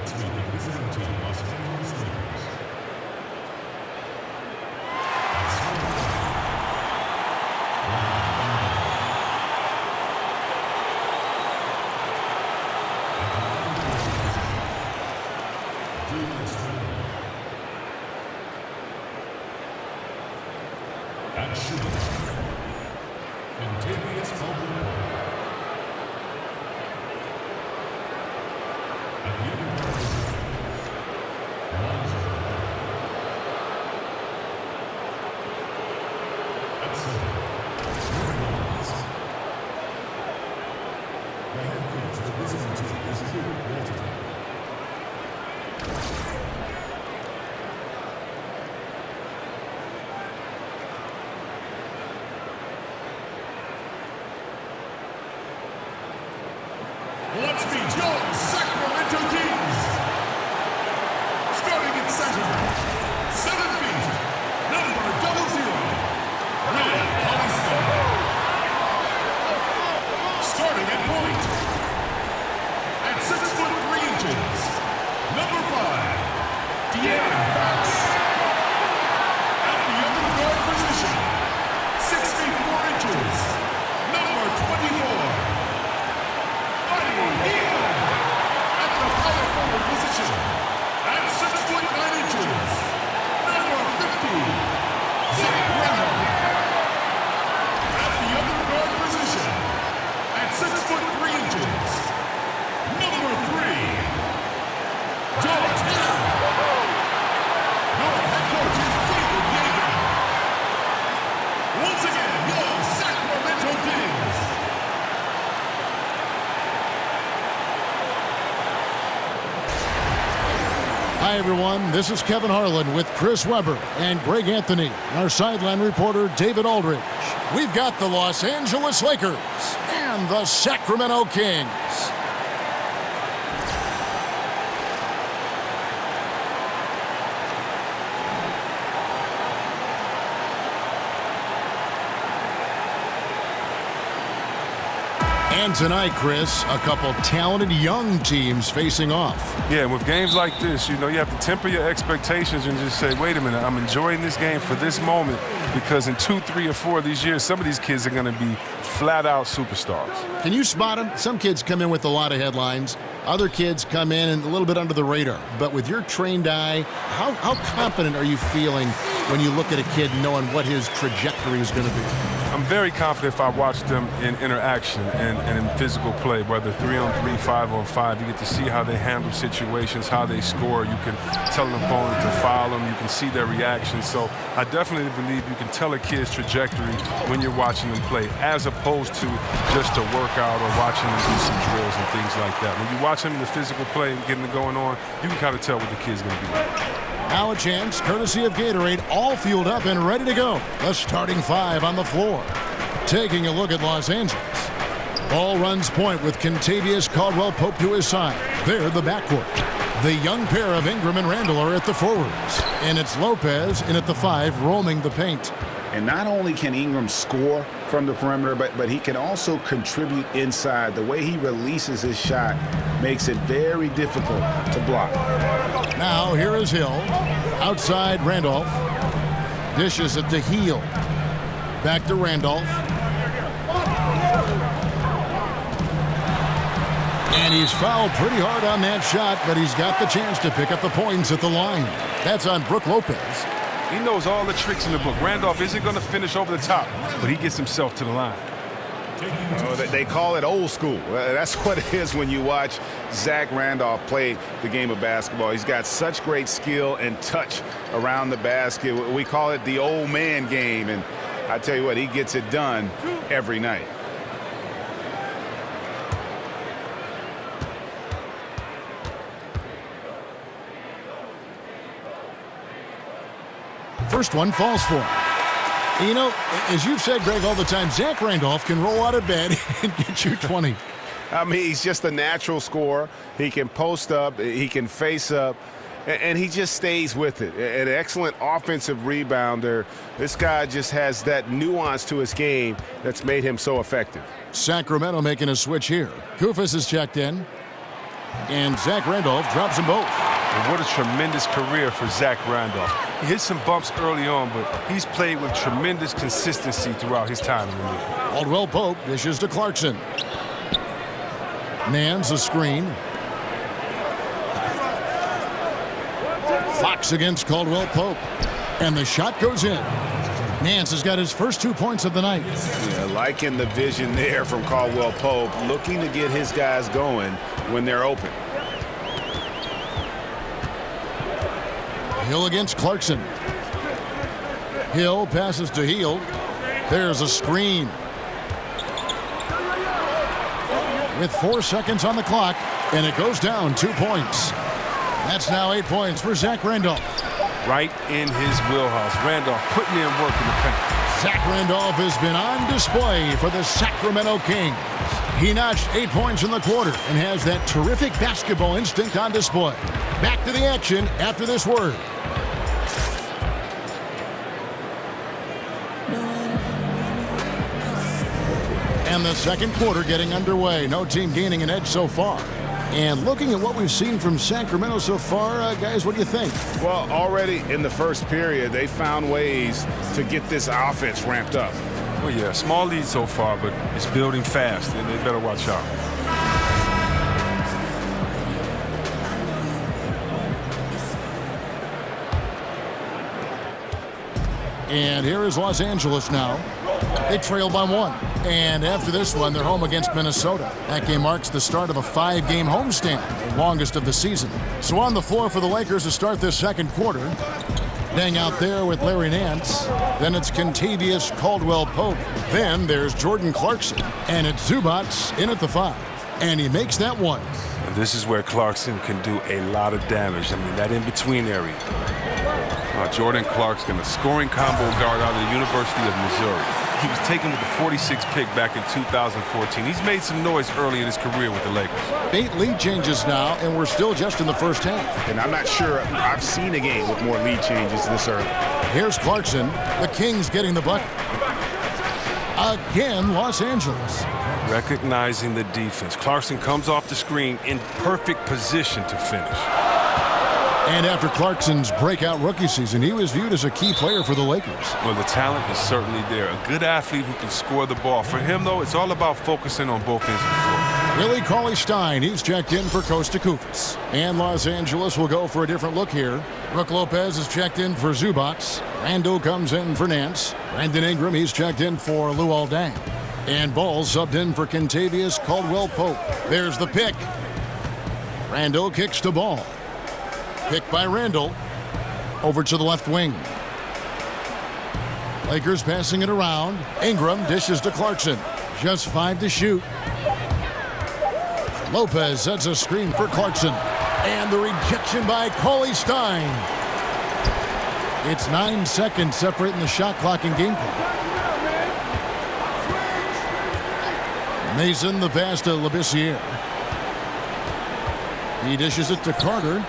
Let's meet the visiting team, Los Angeles Lakers. At shooting, let's meet your Sacramento Kings. Starting at center, 7 feet, number 00, Ray Hollister. Starting at point, at 6'3", number 5, De'Aaron Fox. At the other guard position, 6 feet 4 inches, number 24. At the power forward position, at 6'9", number 50, Zach Randolph. At the other guard position, at 6'3", number 3, George Hill. Your head coach is David Yeager. Once again, your Sacramento Kings. Hi, everyone. This is Kevin Harlan with Chris Webber and Greg Anthony, our sideline reporter, David Aldridge. We've got the Los Angeles Lakers and the Sacramento Kings. And tonight, Chris, a couple talented young teams facing off. Yeah, with games like this, you know, you have to temper your expectations and just say, wait a minute, I'm enjoying this game for this moment because in 2, 3, or 4 of these years, some of these kids are going to be flat-out superstars. Can you spot them? Some kids come in with a lot of headlines. Other kids come in and a little bit under the radar. But with your trained eye, how confident are you feeling when you look at a kid knowing what his trajectory is going to be? I'm very confident if I watch them in interaction and in physical play, whether 3-on-3, 5-on-5. You get to see how they handle situations, how they score. You can tell an opponent to foul them. You can see their reactions. So I definitely believe you can tell a kid's trajectory when you're watching them play, as opposed to just a workout or watching them do some drills and things like that. When you watch them in the physical play and getting it going on, you can kind of tell what the kid's going to be like. Now a chance, courtesy of Gatorade, all fueled up and ready to go. The starting 5 on the floor. Taking a look at Los Angeles. Ball runs point with Kentavious Caldwell-Pope to his side. They're the backcourt. The young pair of Ingram and Randall are at the forwards. And it's Lopez in at the 5 roaming the paint. And not only can Ingram score from the perimeter, but he can also contribute inside. The way he releases his shot makes it very difficult to block. Now here is Hill. Outside Randolph. Dishes it to Heel. Back to Randolph. And he's fouled pretty hard on that shot, but he's got the chance to pick up the points at the line. That's on Brook Lopez. He knows all the tricks in the book. Randolph isn't going to finish over the top, but he gets himself to the line. They call it old school. That's what it is when you watch Zach Randolph play the game of basketball. He's got such great skill and touch around the basket. We call it the old man game, and I tell you what, he gets it done every night. First one falls for him. You know, as you've said, Greg, all the time, Zach Randolph can roll out of bed and get you 20. I mean, he's just a natural scorer. He can post up, he can face up, and he just stays with it. An excellent offensive rebounder. This guy just has that nuance to his game that's made him so effective. Sacramento making a switch here. Koufos is checked in. And Zach Randolph drops them both. And what a tremendous career for Zach Randolph. He hit some bumps early on, but he's played with tremendous consistency throughout his time in the league. Caldwell Pope dishes to Clarkson. Nance a screen. Fox against Caldwell Pope. And the shot goes in. Nance has got his first 2 points of the night. Yeah, liking the vision there from Caldwell Pope, looking to get his guys going when they're open. Hill against Clarkson. Hill passes to Hield. There's a screen. With 4 seconds on the clock, and it goes down 2 points. That's now 8 points for Zach Randolph. Right in his wheelhouse. Randolph putting in work in the paint. Zach Randolph has been on display for the Sacramento Kings. He notched 8 points in the quarter and has that terrific basketball instinct on display. Back to the action after this word. And the second quarter getting underway. No team gaining an edge so far. And looking at what we've seen from Sacramento so far, guys, what do you think? Well, already in the first period, they found ways to get this offense ramped up. Well, yeah, small lead so far, but it's building fast, and they better watch out. And here is Los Angeles now. They trail by 1. And after this one, they're home against Minnesota. That game marks the start of a 5-game homestand, the longest of the season. So on the floor for the Lakers to start this second quarter. Dang out there with Larry Nance. Then it's Kentavious Caldwell-Pope. Then there's Jordan Clarkson. And it's Zubac in at the 5. And he makes that one. And this is where Clarkson can do a lot of damage. I mean, that in-between area. Jordan Clarkson, a scoring combo guard out of the University of Missouri. He was taken with the 46th pick back in 2014. He's made some noise early in his career with the Lakers. 8 lead changes now, and we're still just in the first half. And I'm not sure I've seen a game with more lead changes this early. Here's Clarkson. The Kings getting the bucket. Again, Los Angeles. Recognizing the defense. Clarkson comes off the screen in perfect position to finish. And after Clarkson's breakout rookie season, he was viewed as a key player for the Lakers. Well, the talent is certainly there. A good athlete who can score the ball. For him, though, it's all about focusing on both ends of the floor. Willie Cauley-Stein, he's checked in for Costa Koufos. And Los Angeles will go for a different look here. Brook Lopez is checked in for Zubac. Randall comes in for Nance. Brandon Ingram, he's checked in for Luol Deng. And Ball subbed in for Kentavious Caldwell-Pope. There's the pick. Randall kicks to Ball. Pick by Randall. Over to the left wing. Lakers passing it around. Ingram dishes to Clarkson. Just 5 to shoot. Lopez sets a screen for Clarkson. And the rejection by Cauley-Stein. It's 9 seconds separating the shot clock and game clock. Mason the pass to Labissiere. He dishes it to Carter.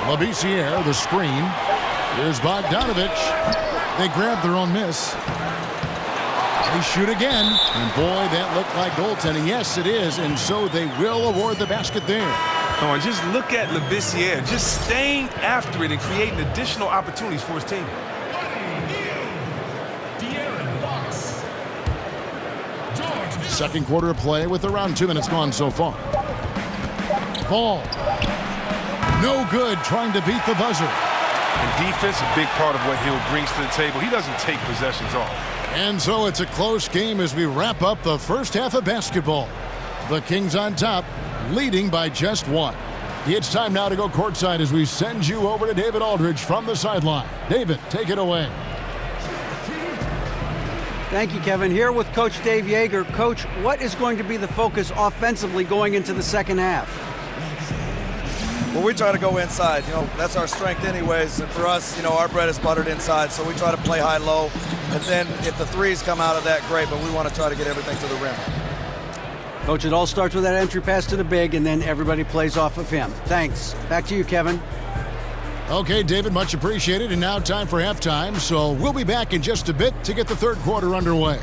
Labissiere, the screen. Here's Bogdanovich. They grab their own miss. They shoot again. And boy, that looked like goaltending. Yes, it is. And so they will award the basket there. Oh, and just look at Labissiere, just staying after it and creating additional opportunities for his team. Second quarter of play with around 2 minutes gone so far. Ball. No good trying to beat the buzzer. And defense, a big part of what Hill brings to the table. He doesn't take possessions off. And so it's a close game as we wrap up the first half of basketball. The Kings on top, leading by just 1. It's time now to go courtside as we send you over to David Aldridge from the sideline. David, take it away. Thank you, Kevin. Here with Coach Dave Yeager. Coach, what is going to be the focus offensively going into the second half? Well, we try to go inside. That's our strength anyways. And for us, our bread is buttered inside. So we try to play high-low. And then if the threes come out of that, great. But we want to try to get everything to the rim. Coach, it all starts with that entry pass to the big, and then everybody plays off of him. Thanks. Back to you, Kevin. Okay, David, much appreciated. And now time for halftime. So we'll be back in just a bit to get the third quarter underway.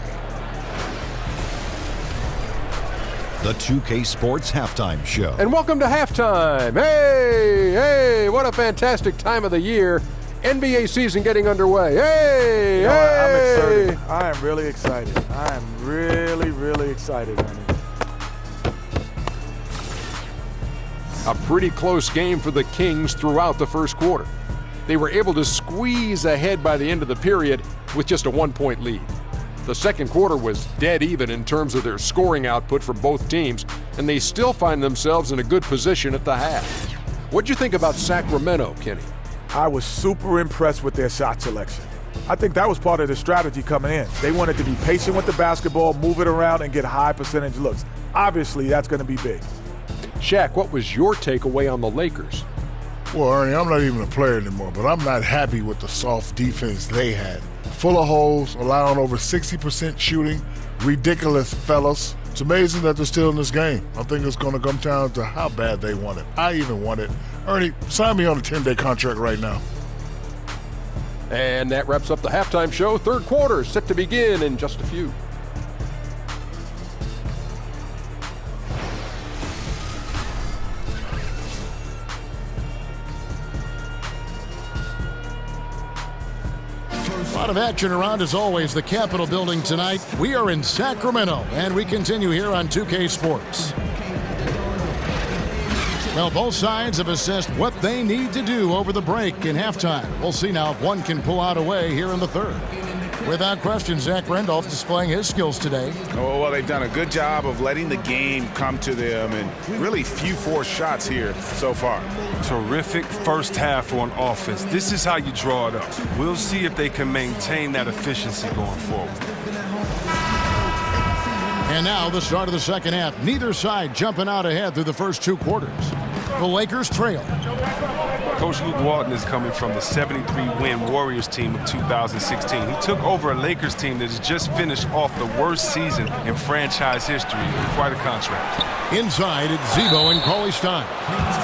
the 2K Sports Halftime Show. And welcome to halftime. Hey, what a fantastic time of the year. NBA season getting underway. Hey. I'm excited. I am really excited. I am really, really excited, honey. A pretty close game for the Kings throughout the first quarter. They were able to squeeze ahead by the end of the period with just a 1-point lead. The second quarter was dead even in terms of their scoring output from both teams, and they still find themselves in a good position at the half. What'd you think about Sacramento, Kenny? I was super impressed with their shot selection. I think that was part of the strategy coming in. They wanted to be patient with the basketball, move it around, and get high percentage looks. Obviously, that's going to be big. Shaq, what was your takeaway on the Lakers? Well, Ernie, I'm not even a player anymore, but I'm not happy with the soft defense they had. Full of holes, allowing over 60% shooting. Ridiculous, fellas. It's amazing that they're still in this game. I think it's going to come down to how bad they want it. I even want it. Ernie, sign me on a 10-day contract right now. And that wraps up the halftime show. Third quarter set to begin in just a few. A lot of action around, as always, the Capitol building tonight. We are in Sacramento, and we continue here on 2K Sports. Well, both sides have assessed what they need to do over the break in halftime. We'll see now if one can pull out a way here in the third. Without question, Zach Randolph displaying his skills today. Oh, well, they've done a good job of letting the game come to them, and really few forced shots here so far. Terrific first half on offense. This is how you draw it up. We'll see if they can maintain that efficiency going forward. And now the start of the second half. Neither side jumping out ahead through the first two quarters. The Lakers trail. Coach Luke Walton is coming from the 73-win Warriors team of 2016. He took over a Lakers team that has just finished off the worst season in franchise history. Quite a contract. Inside, it's Zebo and Cauley Stein.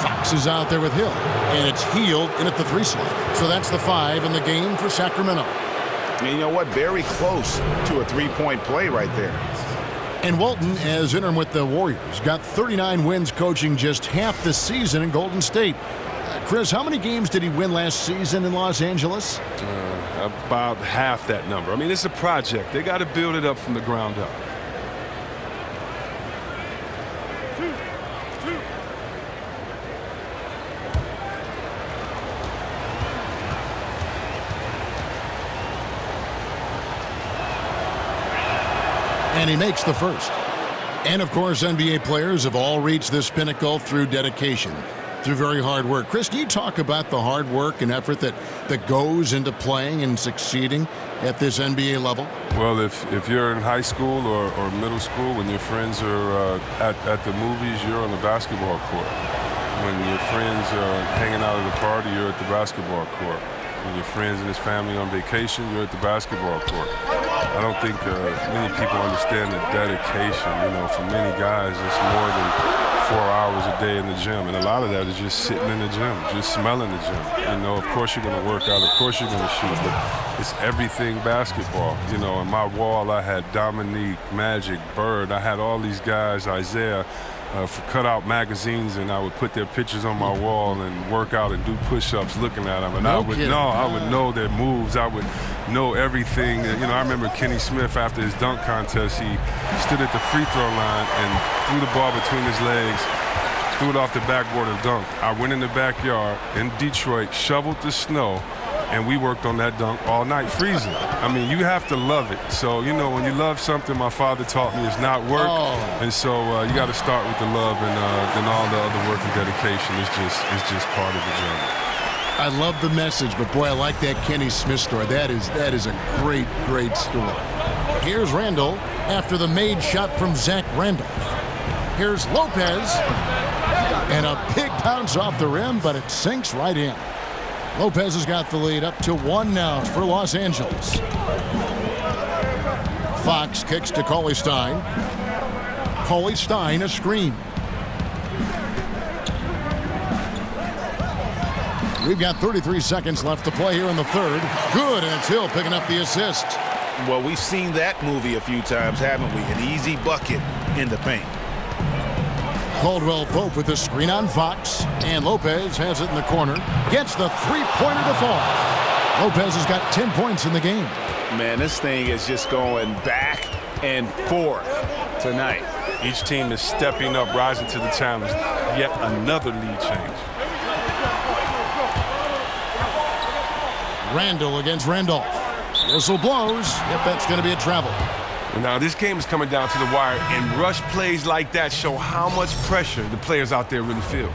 Fox is out there with Hill, and it's Hield in at the 3 slot. So that's the 5 in the game for Sacramento. And you know what? Very close to a three-point play right there. And Walton, as interim with the Warriors, got 39 wins coaching just half the season in Golden State. Chris, how many games did he win last season in Los Angeles? About half that number. I mean, it's a project. They got to build it up from the ground up. And he makes the first. And, of course, NBA players have all reached this pinnacle through dedication, through very hard work. Chris, can you talk about the hard work and effort that goes into playing and succeeding at this NBA level? Well, if you're in high school or middle school, when your friends are at the movies, you're on the basketball court. When your friends are hanging out at a party, you're at the basketball court. When your friends and his family on vacation, you're at the basketball court. I don't think many people understand the dedication. You know, for many guys, it's more than 4 hours a day in the gym, and a lot of that is just sitting in the gym, just smelling the gym. You know, of course you're going to work out, of course you're going to shoot, but it's everything basketball. You know, on my wall I had Dominique, Magic, Bird. I had all these guys, Isaiah, cut out magazines, and I would put their pictures on my wall and work out and do push-ups looking at them. And I would know their moves. I would know everything. You know, I remember Kenny Smith after his dunk contest. He stood at the free throw line and threw the ball between his legs, threw it off the backboard and dunked. I went in the backyard in Detroit, shoveled the snow, and we worked on that dunk all night, freezing. I mean, you have to love it. So, you know, when you love something, my father taught me, it's not work. And so you got to start with the love, and then all the other work and dedication is just part of the journey. I love the message, but boy, I like that Kenny Smith story. That is a great, great story. Here's Randall after the made shot from Zach Randolph. Here's Lopez, and a big bounce off the rim, but it sinks right in. Lopez has got the lead up to 1 now for Los Angeles. Fox kicks to Cauley Stein. Cauley Stein, a screen. We've got 33 seconds left to play here in the third. Good, and it's Hill picking up the assist. Well, we've seen that movie a few times, haven't we? An easy bucket in the paint. Caldwell Pope with the screen on Fox, and Lopez has it in the corner. Gets the three-pointer to fall. Lopez has got 10 points in the game. Man, this thing is just going back and forth tonight. Each team is stepping up, rising to the challenge. Yet another lead change. Randall against Randolph. Whistle blows. Yep, that's going to be a travel. Now, this game is coming down to the wire, and rush plays like that show how much pressure the players out there really feel.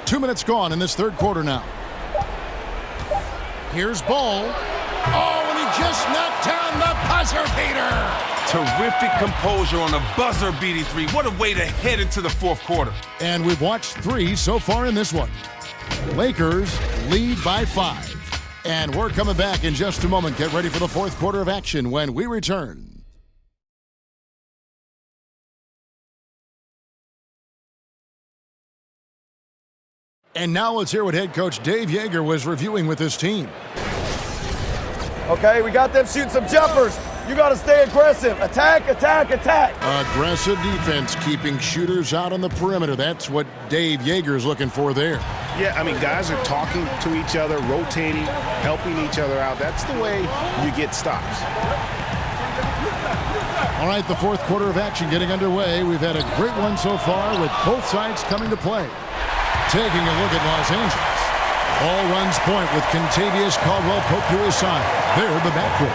Two minutes gone in this third quarter now. Here's Ball. Oh, and he just knocked down the buzzer beater. Terrific composure on a buzzer-beating three. What a way to head into the fourth quarter. And we've watched 3 so far in this one. Lakers lead by 5. And we're coming back in just a moment. Get ready for the fourth quarter of action when we return. And now let's hear what head coach Dave Yeager was reviewing with his team. Okay, we got them shooting some jumpers. You got to stay aggressive. Attack, attack, attack. Aggressive defense, keeping shooters out on the perimeter. That's what Dave Yeager is looking for there. Yeah, I mean, guys are talking to each other, rotating, helping each other out. That's the way you get stops. All right, the fourth quarter of action getting underway. We've had a great one so far with both sides coming to play. Taking a look at Los Angeles. Ball runs point with Kentavious Caldwell-Pope to his side. They're the backcourt.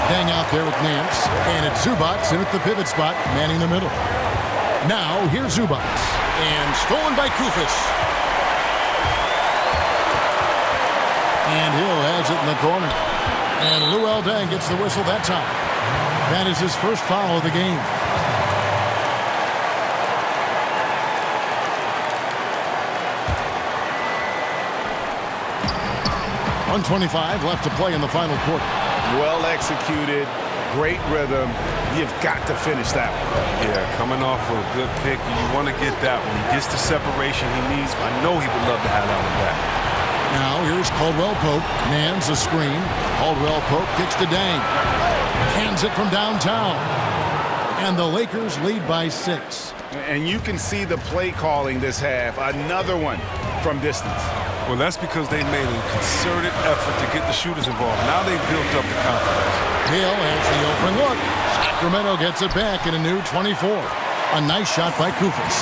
Hang out there with Nance. And it's Zubats in at the pivot spot, manning the middle. Now, here's Zubats. And stolen by Kufis. And Hill has it in the corner. And Luol Deng gets the whistle that time. That is his first foul of the game. 1:25 left to play in the final quarter. Well executed, great rhythm. You've got to finish that one. Yeah, coming off of a good pick, you want to get that one. He gets the separation he needs. I know he would love to have that one back. Now here's Caldwell-Pope. Nans a screen. Caldwell-Pope kicks to Deng. Hands it from downtown. And the Lakers lead by 6. And you can see the play calling this half. Another one from distance. Well, that's because they made a concerted effort to get the shooters involved. Now they've built up the confidence. Hill has the open look. Sacramento gets it back in a new 24. A nice shot by Kufis.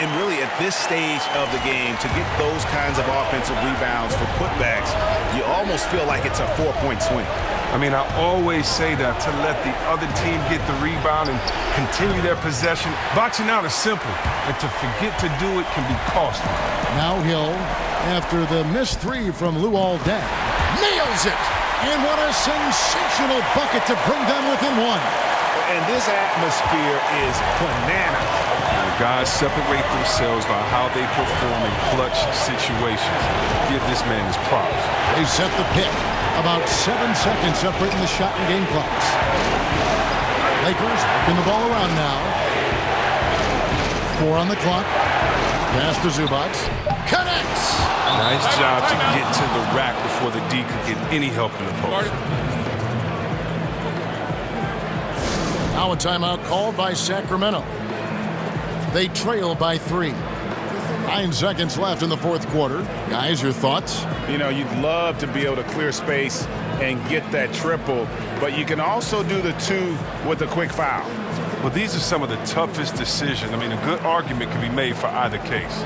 And really, at this stage of the game, to get those kinds of offensive rebounds for putbacks, you almost feel like it's a 4-point swing. I mean, I always say that to let the other team get the rebound and continue their possession. Boxing out is simple, and to forget to do it can be costly. Now Hill, after the missed 3 from Luol Deng, nails it! And what a sensational bucket to bring them within 1. And this atmosphere is bananas. The guys separate themselves by how they perform in clutch situations. Give this man his props. They set the pick. About 7 seconds separating the shot and game clocks. Lakers working the ball around now. 4 on the clock. Pass to Zubats. Connects! Nice job to get to the rack before the D could get any help in the post. Now a timeout called by Sacramento. They trail by 3. 9 seconds left in the fourth quarter. Guys, your thoughts? You know, you'd love to be able to clear space and get that triple, but you can also do the 2 with a quick foul. Well, these are some of the toughest decisions. I mean, a good argument can be made for either case.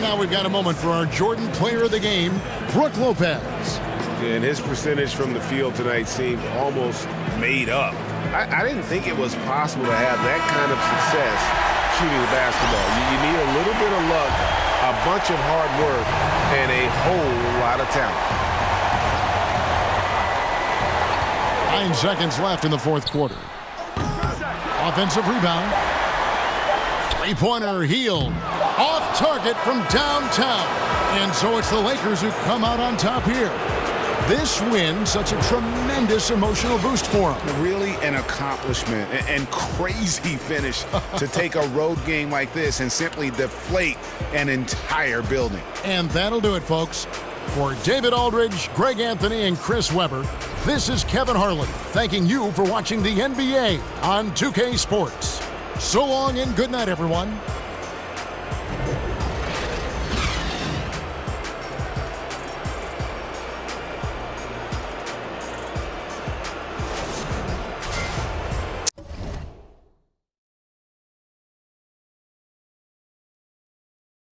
Now we've got a moment for our Jordan player of the game, Brook Lopez. And his percentage from the field tonight seemed almost made up. I didn't think it was possible to have that kind of success shooting the basketball. You need a little bit of luck, a bunch of hard work, and a whole lot of talent. 9 seconds left in the fourth quarter. Offensive rebound. Three-pointer healed. Off target from downtown. And so it's the Lakers who come out on top here. This win, such a tremendous emotional boost for them. Really an accomplishment and crazy finish to take a road game like this and simply deflate an entire building. And that'll do it, folks. For David Aldridge, Greg Anthony, and Chris Webber, this is Kevin Harlan thanking you for watching the NBA on 2K Sports. So long and good night, everyone.